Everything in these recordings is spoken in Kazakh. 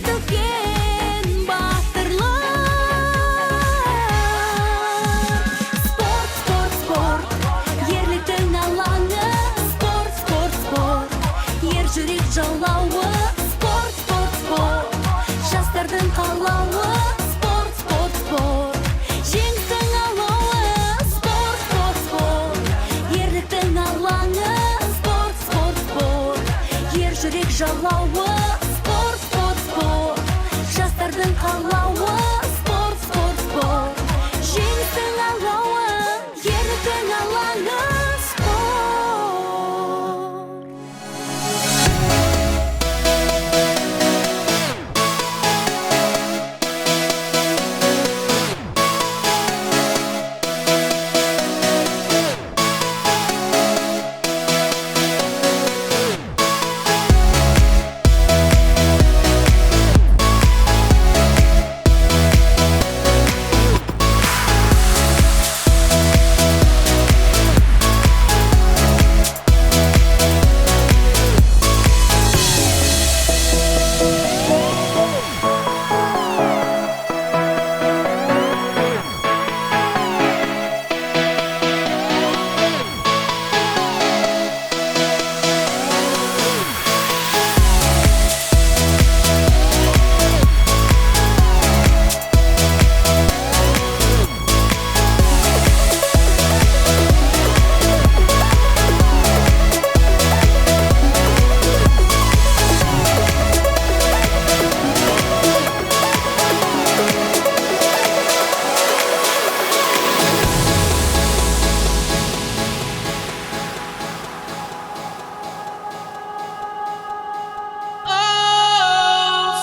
төккен батырлар. Спорт, спорт, спорт, ерліктің алаңы. Спорт, спорт, спорт, ер жүрек жалауы. Спорт, спорт, спорт, жастардың қалауы. Спорт, спорт, спорт, жеңістің алауы. Спорт, спорт, спорт, ерліктің алаңы. Спорт, спорт, спорт, ер жүрек жалауы. Спорт, спорт, спорт, жастардың қалауы. Спорт, спорт, спорт, жеңістің алауы. Ерліктің алаңы.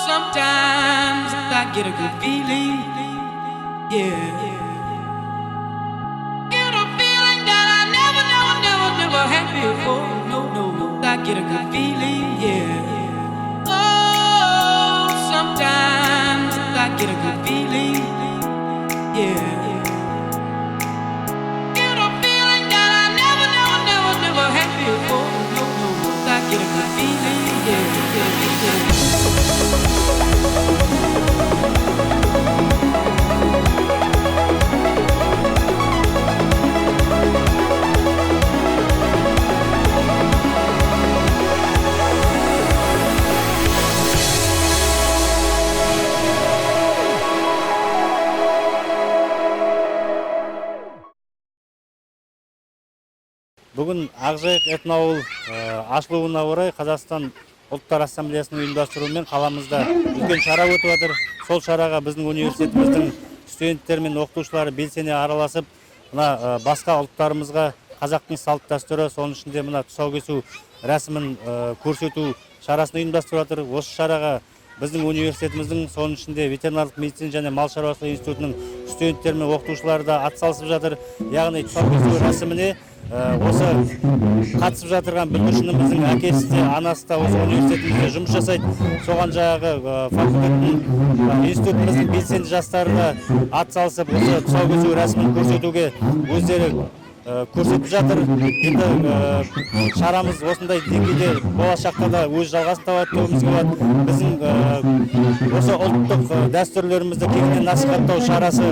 Sometimes I get a good feeling, yeah. Get a feeling that I never had before. No, I get a good feeling, yeah. Oh, sometimes I get a good feeling, yeah. Get a feeling that I never had before. No, I get a good feeling, yeah. Бүгін Ақжайық этноауыл ашылуына орай Қазақстан Ұлттар Ассамблеясының ұйымдастыруымен қаламызда үлкен шара өтіп жатыр. Сол шараға біздің университетіміздің студенттері мен оқытушылары белсене араласып, мына басқа ұлттарымызға қазақтың салт дәстүрі, соның ішінде мына тұсау кесу рәсімін көрсету шарасын ұйымдастырып жатыр. Осы шараға біздің университетіміздің, соның ішінде ветеринарлық медицина және мал шаруашылығы институтының студенттері мен оқытушылары да атсалысып жатыр. Яғни тұсау кесу рәсіміне осы қатысып жатырған бүлдіршініміздің әкесі де, анасы да осы университетімізде жұмыс жасайды. Соған жаңағы факультеттің, институтымыздың белсенді жастары да атсалысып, осы тұсау кесу рәсімін көрсетуге өздері көрсетіп жатыр. Енді шарамыз осындай деңгейде болашақта да өз жалғасын табады деуімізге болады. Біздің осы ұлттық дәстүрлерімізді кеңінен насихаттау шарасы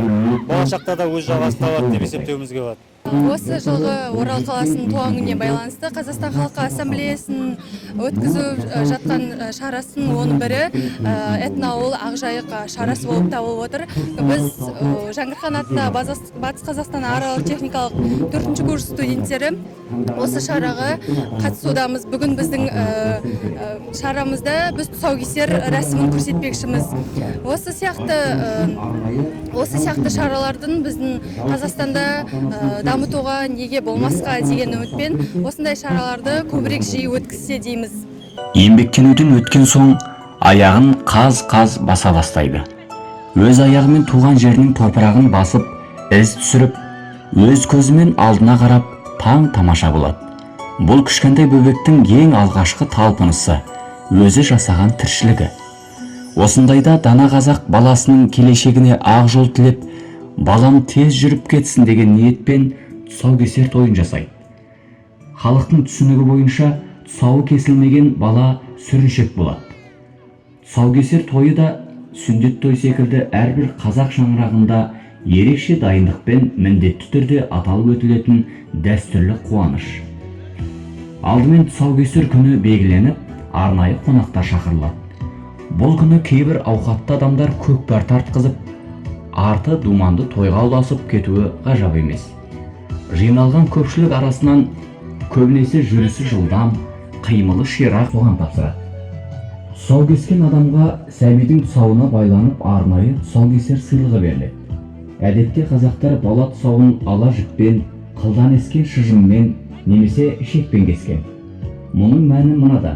болашақта да өз жалғасын табады деп есептеуімізге болады. Осы жылғы Орал қаласының туған күніне байланысты Қазақстан халқы ассамблеясының өткізіп жатқан шарасын оның бірі этноауыл Ақжайық шарасы болып табылып отыр. Біз Жаңғырған атты Батыс Қазақстан аралық техникалық 4-ші курс студенттері осы шараға қатысудамыз. Бүгін біздің шарамызда біз тұсаукесер рәсімін көрсетпекшіміз. Осы сияқты шаралардың біздің Қазақстанда дамытуға неге болмасқа деген үмітпен осындай шараларды көбірек жиі өткізсе дейміз. Еңбектенуден өткен соң аяғын қаз-қаз баса бастайды. Өз аяғымен туған жерінің топырағын басып, із түсіріп, өз көзімен алдына қарап, таң тамаша болады. Бұл кішкентай бөбектің ең алғашқы талпынысы, өзі жасаған тіршілігі. Осындайда дана қазақ баласының келешегіне ақ жол тілеп, балам тез жүріп кетсін деген ниетпен тұсаукесер тойын жасайды. Халықтың түсінігі бойынша тұсауы кесілмеген бала сүріншек болады. Тұсаукесер тойы да сүндет той секілді әрбір қазақ шаңырағында ерекше дайындықпен міндетті түрде аталып өтілетін дәстүрлі қуаныш. Алдымен тұсаукесер күні белгіленіп, арнайы қонақтар шақырылады. Бұл күні кейбір ауқатты адамдар көкпар тартқызып, арты думанды тойға ұласып кетуі ғажап емес. Жиналған көпшілік арасынан көбінесе жүрісі жылдам, қимылы ширақ соған тапсырады. Тұсаукескен адамға сәбидің тұсауына байланып арнайы тұсаукесер сыйлығы беріледі. Әдетте қазақтар бала тұсауын ала жіппен, қылдан ескен шыжыммен немесе шекпен кескен. Мұның мәні мынада: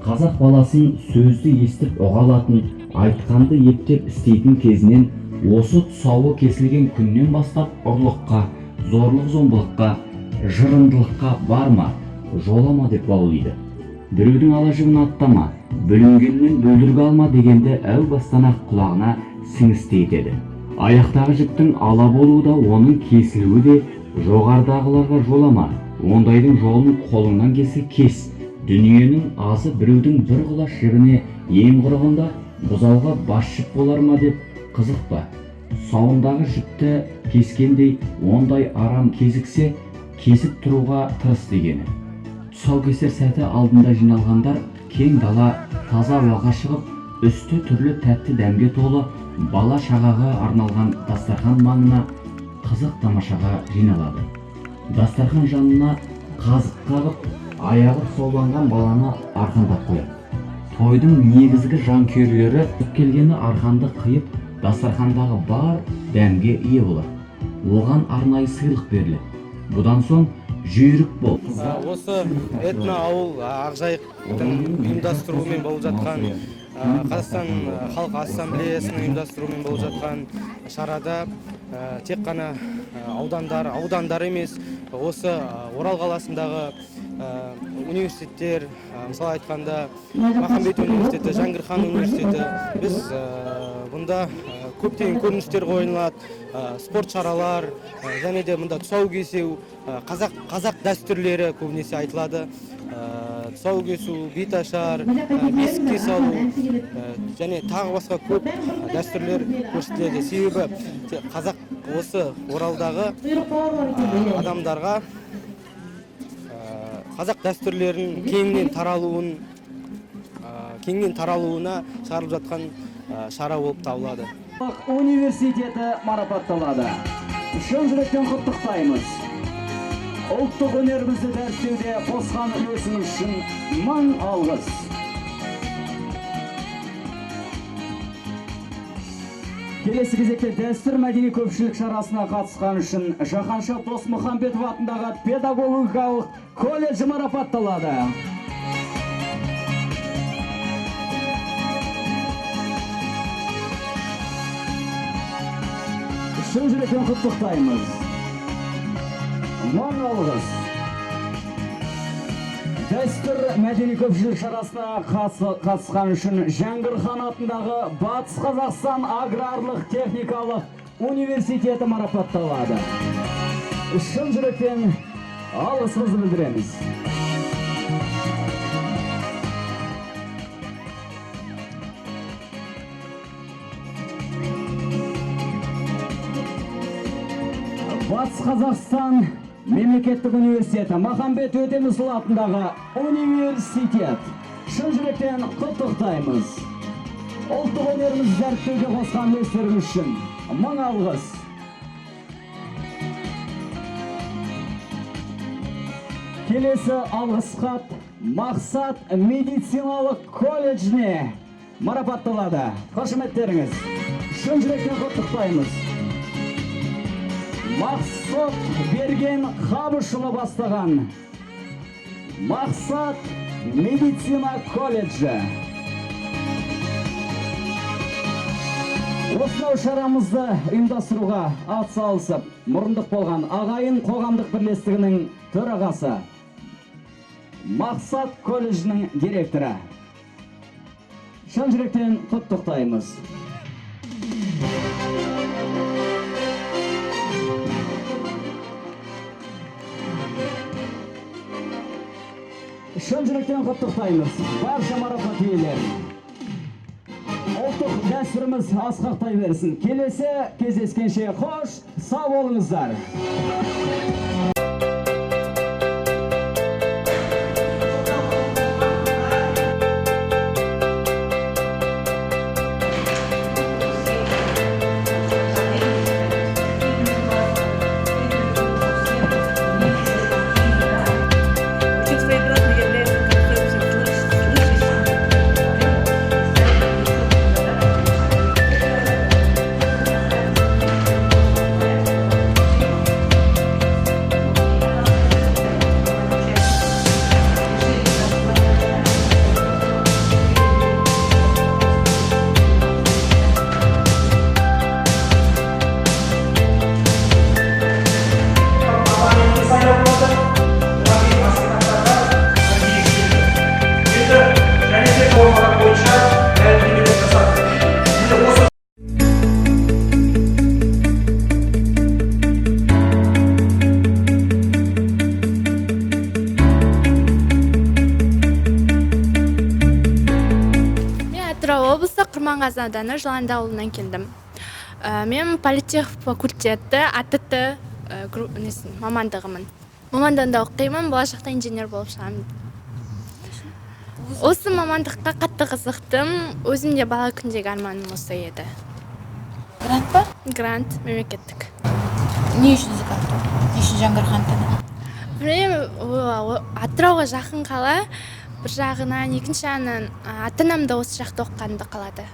қазақ баласын сөзді естіп ұға алатын, айтқанды ептеп істейтін кезінен осы тұсауы кесілген күннен бастап ұрлыққа, зорлық-зомбылыққа, жырындылыққа барма, жолама деп баулайды. Біреудің ала жібін аттама, бүлінгеннен бөлдіргі алма дегенді әу бастан-ақ құлағына сіңісті етеді. Аяқтағы жіптің ала болуы да, оның кесілуі де жоғардағыларға жолама, ондайдың жолын қолыңнан келсе кес. Дүниенің азы біреудің бір құлаш жібіне ең құрығында бұзауға бас жіп болар ма деп қызықпа. Сауындағы жіпті кескендей ондай арам кезіксе, кесіп тұруға тырыс дегені. Тұсаукесер сәті алдында жиналғандар кең дала, таза ауаға шығып, үсті түрлі тәтті дәмге толы бала шағаға арналған дастархан маңына қызық тамашаға жиналады. Дастархан жанына қазық қағып, аяғы соланған баланы арқандап қояды. Тойдың негізгі жанкүйерлері келгені арқанды қиып, дастархандағы бар дәмге ие болады. Оған арнайы сыйлық беріледі. Бұдан соң жүйрік бол. Осы этно ауыл Ақжайықтың ұйымдастыруымен болып жатқан, Қазақстан Халқы Ассамблеясының ұйымдастыруымен болып жатқан шарада тек қана аудандар емес, осы Орал қаласындағы университеттер, мысалы айтқанда Махамбет университеті, Жәңгір хан университеті, біз бұнда көптеген көріністер қойылады, спорт шаралар, және де мұнда тұсау кесу, қазақ дәстүрлері көбінесе айтылады. Тұсау кесу, беташар, бесікке салу, және тағы басқа көп дәстүрлер көрсетіледі. Себебі қазақ осы Оралдағы адамдарға қазақ дәстүрлерінің кеңінен таралуына шығарылып жатқан шара болып табылады. Университеті марапатталады. Шын жүректен құттықтаймыз. Ұлттық өнерімізді дәріптеуде қосқан үлесіңіз үшін мың алғыс. Келесі кезекте дәстүр мәдени көпшілік шарасына қатысқан үшін Жаһанша Досмұхамбетов атындағы педагогикалық колледжі марапатталады. Шын жүректен құттықтаймыз. Мың алғыс. Дәстүр мәдени көпшілік шарасына қатысқан үшін Жәңгір хан атындағы Батыс Қазақстан аграрлық техникалық университеті марапатталады. Шын жүректен алғысымызды білдіреміз. Батыс Қазақстан мемлекеттік университеті, Махамбет Өтемісұлы атындағы университет. Шын жүректен құттықтаймыз. Ұлттық өнерімізді дәріптеуге қосқан үлестеріңіз үшін мың алғыс. Келесі алғыс хат Мақсат медициналық колледжіне марапатталады. Қошеметтеріңіз. Шын жүректен құттықтаймыз. Мақсат Берген Қабышұлы бастаған Мақсат медицина колледжі. Осынау шарамызды ұйымдастыруға атсалысып, мұрындық болған Ағайын қоғамдық бірлестігінің төрағасы, Мақсат колледжінің директоры. Шын жүректен құттықтаймыз. Шын жүректен құттықтаймыз. Барша марапат иелерін. ұлттық дәстүріміз асқақтай берсін. Келесі кездескенше қош, сау болыңыздар. Очень своеобразно является концепция слышащего. Мен Атырау облысы Құрманғазы ауданы Жыланды ауылынан келдім. Мен политех факультеті АТТ мамандығымын. Мамандығында оқимын, болашақта инженер болып шығамын. Осы мамандыққа қатты қызықтым. Өзім де бала күндегі арманым осы еді. Грант па? Грант, мемлекеттік. Не үшін Зікартау? Не үшін Жаңғырхан таңдадың? Атырауға жақын қала, бір жағынан, екінші жағынан ата-анам да осы жақта оқығанды қалады.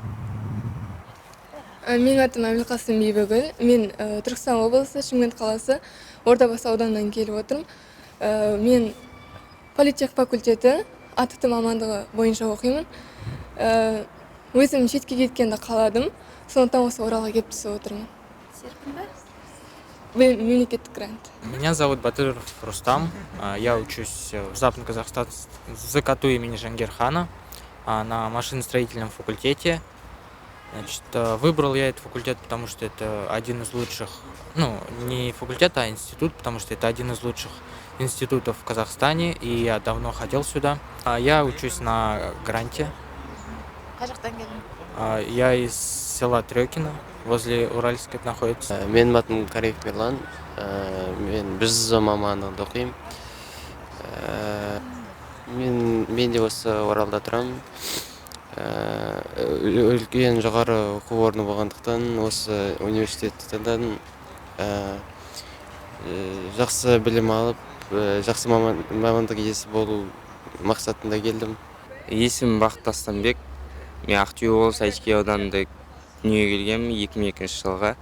Менің атым Әмілқасым Бейбігүл. Мен Түркістан облысы, Шымкент қаласы, Ордабасы ауданынан келіп отырмын. Мен политех факультеті АТТ мамандығы бойынша оқимын. Өзім шетке кеткенді қаладым. Сондықтан осы Оралға келіп түсіп отырмын. Серпін ба? Мемлекеттік грант. Меня зовут Батыров Рустам. Я учусь в Западном Казахстане в ЗКТУ имени Жангирхана на машиностроительном факультете. Значит, выбрал я этот факультет, потому что это один из лучших, ну, не факультет, а институт, потому что это один из лучших институтов в Казахстане, и я давно хотел сюда. Я учусь на гранте. Қай жақтан келдің? Я из села Трёкино, возле Уральска находится. Менің атым Кариев Мирлан. Мен БЖЗ мамандығында оқимын. Мен де осы Оралда тұрамын. Үлкен жоғары оқу орны болғандықтан осы университетті таңдадым. Жақсы білім алып, жақсы мамандық иесі болу мақсатында келдім. Есімім Бақыт Астанбек. Мен Ақтөбе облысы Әйтеке ауданында дүниеге келгенмін 2002 жылға.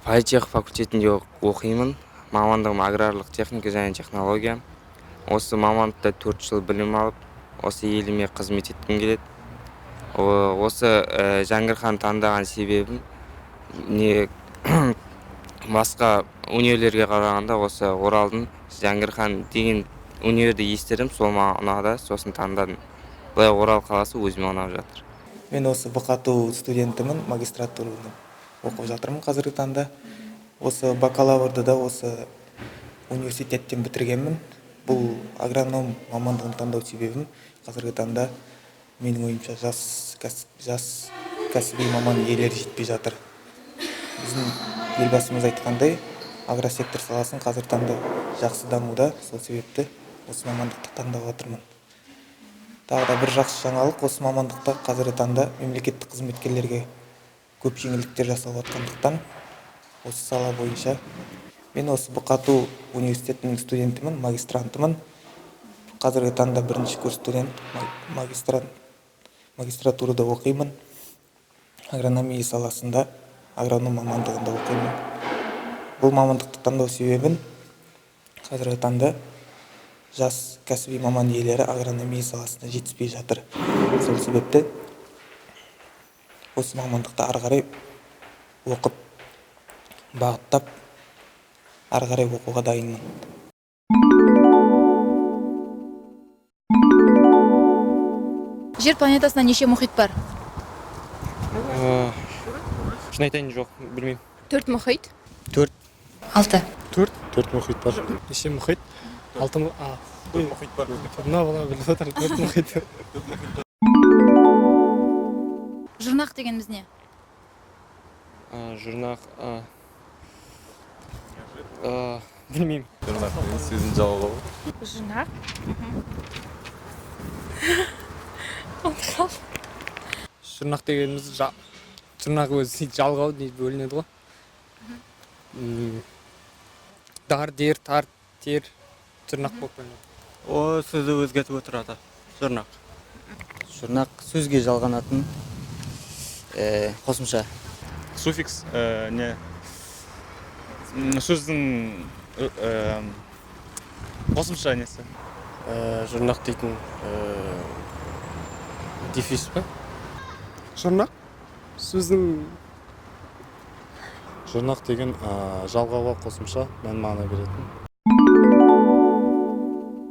Политех факультетінде оқимын. Мамандығым аграрлық техника және технология. Осы мамандықта 4 жыл білім алып, осы еліме қызмет еткім келеді. Осы Жаңғырхан таңдаған себебім басқа университеттерге қарағанда осы Оралдың Жаңғырхан деген универді естідім, сол маған ұнады, сосын таңдадым. Бұлай Орал қаласы өзіме ұнап жатыр. Мен осы БКТУ студентімін, магистратураны оқып жатырмын қазіргі таңда. Осы бакалаврды да осы университеттен бітіргенмін. Бұл агроном мамандығын таңдау себебім қазіргі таңда менің ойымша жас кәсіби маман иелері жетпей жатыр. Біздің елбасымыз айтқандай, агросектор саласын қазір таңда жақсы дамуда, сол себепті осы мамандықты таңдап отырмын. Тағы да бір жақсы жаңалық, осы мамандықта қазіргі таңда мемлекеттік қызметкерлерге көп жеңілдіктер жасалып жатқандықтан осы сала бойынша мен осы БКТУ университетінің студентімін, магистрантымын. Қазіргі таңда бірінші курс студент, магистратурада оқимын. Агрономия саласында, агроном мамандығында оқимын. Бұл мамандықты таңдау себебін қазіргі таңда жас кәсіби маман иелері агрономия саласында жетіспей жатыр. Сол себепті осы мамандықты ары қарай оқып, бағыттап, ары қарай оқуға дайынмын. Жер планетасында неше мұхит бар? Шын айтайын, жоқ, білмеймін. 4 мұхит. 4. 6. 4 мұхит бар. Неше мұхит? 6 мұхит бар. Мына бала біліп отыр, 4 мұхит. Жұрнақ дегеніміз не? Жұрнақ... Білмеймін. Жұрнақ деген сөзін жалғау. Жұрнақ? Жұрнақ дегеніміз жұрнақ өзі жалғау дейді бөлінеді ғой. Дар, дер, тар, тер, жұрнақ болып бөлінеді. О сөзді өзгертіп отырады. Жұрнақ. Жұрнақ сөзге жалғанатын қосымша. Суффикс не сөздің қосымша несі. Жұрнақ дейтін дефис па? Жұрнақ сөздің... Жұрнақ деген жалғауға қосымша мән мағына беретін.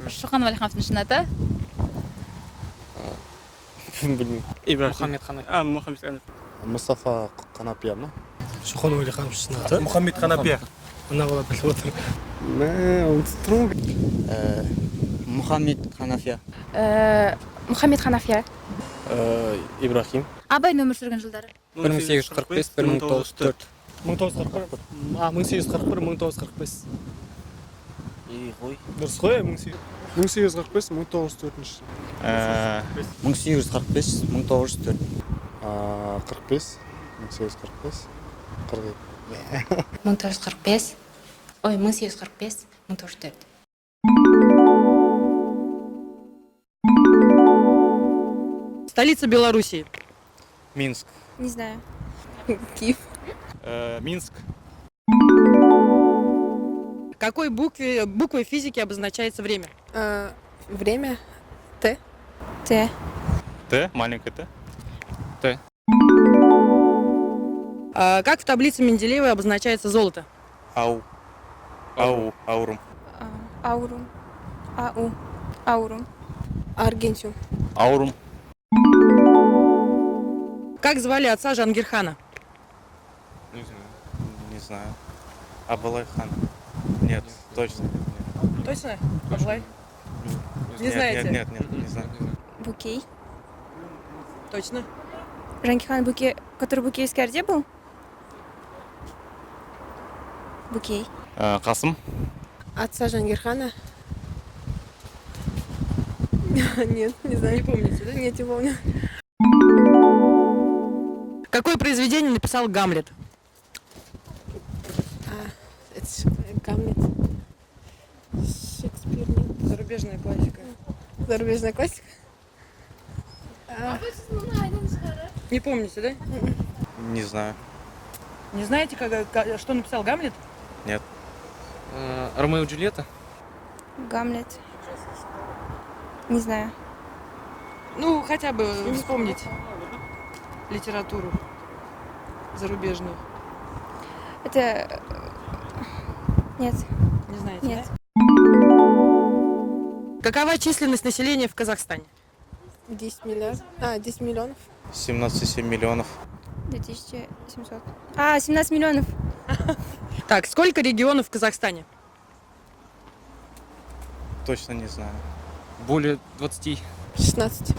Шоқан Уәлихановтың шын аты? Білмеймін. Мұхаммед Қанапия. Мұхаммед Қанапия. Мұстафа Қанапия ма? Шоқан Уәлихановтың шын аты? Мұхаммед Қанапия. Ана бала біліп отыр. Мұхаммед Қанафия. Мұхаммед Ханафия. Ибрахим. Абай өмір сүрген жылдары? 1845-1904. 1841-1945. Қой. Дұрыс қой, 1845-1904. 1845-1904. 45, 1845, 47. 1945. Ой, 1845, 1904. Столица Белоруссии. Минск. Не знаю. Киев. Минск. Какой буквой физики обозначается время? Время? Т. Т. Т, маленькое Т. Т. Как в таблице Менделеева обозначается золото? Ау. Аурум. Аурум. Ау. Аурум. Аргентиум. Аурум. Как звали отца Жангирхана? Не знаю. Абылай хан. Нет, точно. Точно? Абылай? Не знаете? Нет, не знаю. Букей. Точно? Жангирхан Букей, который в Букейской Орде был? Букей. Қасым. Отца Жангирхана? Нет, не знаю. Не помните, да? Нет, не помню. Какое произведение написал Гамлет? Это Гамлет. Шекспир, нет. Зарубежная классика. Зарубежная классика? Не помните, да? Не знаю. Не знаете, что написал Гамлет? Нет. Ромео и Джульетта? Гамлет. Не знаю. Ну, хотя бы вспомнить литературу зарубежную. Это... Нет. Не знаете, Нет. да? Какова численность населения в Казахстане? 10 миллионов. 10 миллионов. 17,7 миллионов. 2700. 17 миллионов. Так, сколько регионов в Казахстане? Точно не знаю. Более 20. 16.